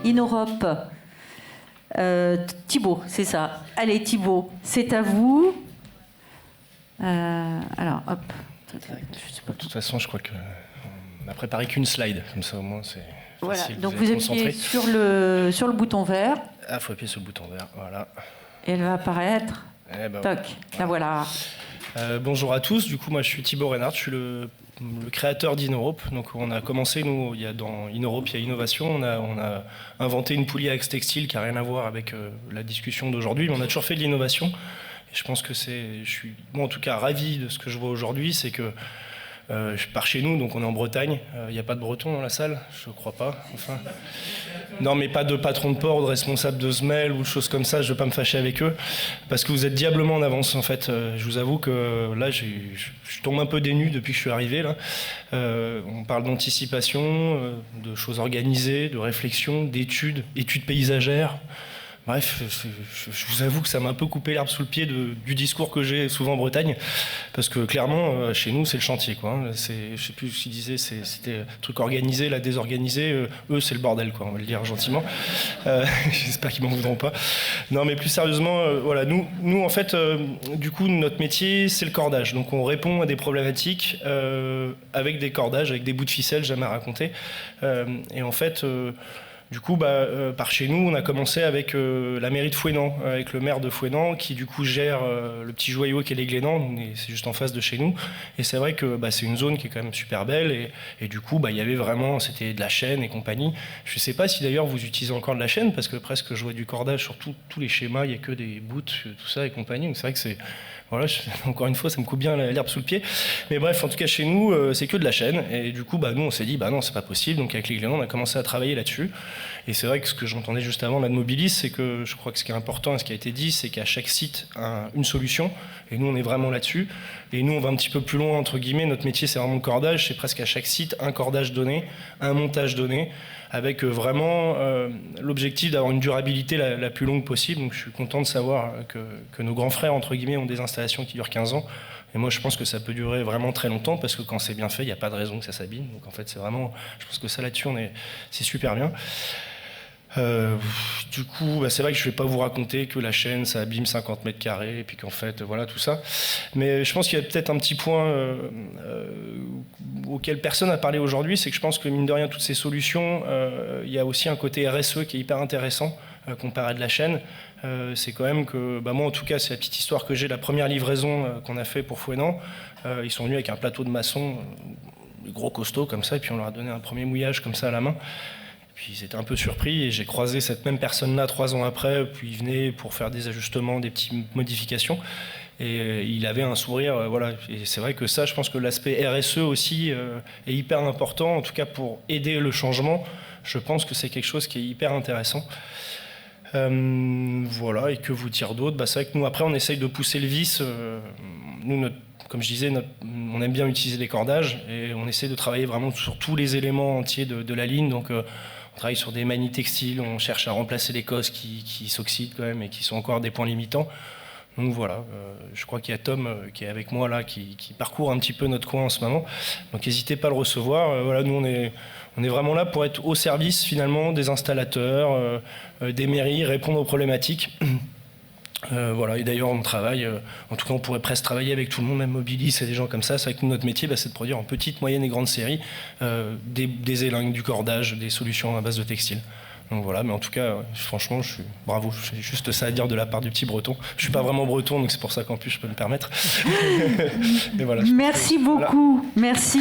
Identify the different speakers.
Speaker 1: InEurope. Thibaut, c'est ça. Allez Thibaut, c'est à vous. Alors, hop.
Speaker 2: De toute façon, je crois qu'on n'a préparé qu'une slide, comme ça au moins c'est
Speaker 1: voilà.
Speaker 2: facile.
Speaker 1: Donc vous appuyez sur le bouton vert.
Speaker 2: Ah, faut appuyer sur le bouton vert, voilà.
Speaker 1: Et elle va apparaître.
Speaker 2: Ben,
Speaker 1: toc, la voilà.
Speaker 2: Bonjour à tous, du coup moi je suis Thibaut Reynard, je suis le créateur d'InEurope. Donc on a commencé, nous, dans InEurope, il y a innovation, on a inventé une poulie axe textile qui n'a rien à voir avec la discussion d'aujourd'hui, mais on a toujours fait de l'innovation. Et je pense que je suis, moi en tout cas, ravi de ce que je vois aujourd'hui, c'est que je pars chez nous, donc on est en Bretagne, il n'y a pas de Bretons dans la salle, je crois pas, enfin... Non, mais pas de patron de port ou de responsable de SMEL ou de choses comme ça, je ne veux pas me fâcher avec eux, parce que vous êtes diablement en avance, en fait. Je vous avoue que là, je tombe un peu des nues depuis que je suis arrivé, là. On parle d'anticipation, de choses organisées, de réflexion, d'études paysagères. Bref, je vous avoue que ça m'a un peu coupé l'herbe sous le pied du discours que j'ai souvent en Bretagne, parce que clairement, chez nous, c'est le chantier, quoi. Je sais plus ce qu'ils disaient, c'était un truc organisé, là, désorganisé. Eux, c'est le bordel, quoi, on va le dire gentiment. J'espère qu'ils m'en voudront pas. Non, mais plus sérieusement, voilà, nous, en fait, du coup, notre métier, c'est le cordage. Donc, on répond à des problématiques avec des cordages, avec des bouts de ficelle, jamais à raconter. Et en fait... Du coup, par chez nous, on a commencé avec la mairie de Fouesnant, avec le maire de Fouesnant, qui du coup gère le petit joyau qu'est les Glénans, c'est juste en face de chez nous. Et c'est vrai que c'est une zone qui est quand même super belle, et du coup, il y avait vraiment, c'était de la chaîne et compagnie. Je ne sais pas si d'ailleurs vous utilisez encore de la chaîne, parce que presque je vois du cordage sur tous les schémas, il n'y a que des bouts, tout ça et compagnie. Donc c'est vrai que c'est... Voilà, encore une fois, ça me coupe bien l'herbe sous le pied. Mais bref, en tout cas, chez nous, c'est que de la chaîne. Et du coup, nous, on s'est dit, non, c'est pas possible. Donc avec les Glénans, on a commencé à travailler là-dessus. Et c'est vrai que ce que j'entendais juste avant, là, de Mobilis, c'est que je crois que ce qui est important et ce qui a été dit, c'est qu'à chaque site, une solution. Et nous, on est vraiment là-dessus. Et nous, on va un petit peu plus loin, entre guillemets. Notre métier, c'est vraiment le cordage. C'est presque à chaque site, un cordage donné, un montage donné, avec vraiment l'objectif d'avoir une durabilité la plus longue possible. Donc je suis content de savoir que nos grands frères, entre guillemets, ont des installations qui durent 15 ans. Et moi, je pense que ça peut durer vraiment très longtemps, parce que quand c'est bien fait, il n'y a pas de raison que ça s'abîme. Donc en fait, c'est vraiment... Je pense que ça, là-dessus, c'est super bien. Du coup, c'est vrai que je ne vais pas vous raconter que la chaîne, ça abîme 50 mètres carrés, et puis qu'en fait, voilà, tout ça. Mais je pense qu'il y a peut-être un petit point auquel personne n'a parlé aujourd'hui, c'est que je pense que, mine de rien, toutes ces solutions, il y a aussi un côté RSE qui est hyper intéressant, comparé à de la chaîne. C'est quand même que, moi en tout cas, c'est la petite histoire que j'ai, la première livraison qu'on a fait pour Fouesnant. Ils sont venus avec un plateau de maçons, gros costauds comme ça, et puis on leur a donné un premier mouillage comme ça à la main. Puis ils étaient un peu surpris, et j'ai croisé cette même personne-là 3 ans après, puis il venait pour faire des ajustements, des petites modifications, et il avait un sourire, voilà. Et c'est vrai que ça, je pense que l'aspect RSE aussi est hyper important, en tout cas pour aider le changement. Je pense que c'est quelque chose qui est hyper intéressant. Voilà, et que vous dire d'autre, c'est vrai que nous, après, on essaye de pousser le vice. Nous, comme je disais, on aime bien utiliser les cordages, et on essaie de travailler vraiment sur tous les éléments entiers de la ligne. Donc, on travaille sur des manies textiles, on cherche à remplacer les cosses qui s'oxydent quand même et qui sont encore des points limitants. Donc voilà, je crois qu'il y a Tom qui est avec moi là, qui parcourt un petit peu notre coin en ce moment. Donc n'hésitez pas à le recevoir. Voilà, nous on est vraiment là pour être au service finalement des installateurs, des mairies, répondre aux problématiques. Voilà, et d'ailleurs on travaille, en tout cas on pourrait presque travailler avec tout le monde, même Mobilis et des gens comme ça. C'est vrai que notre métier, c'est de produire en petite, moyenne et grande série des élingues, du cordage, des solutions à base de textile. Donc voilà, mais en tout cas, franchement, bravo, j'ai juste ça à dire de la part du petit breton. Je suis pas vraiment breton, donc c'est pour ça qu'en plus je peux me permettre. Et voilà,
Speaker 1: merci beaucoup, voilà. Merci.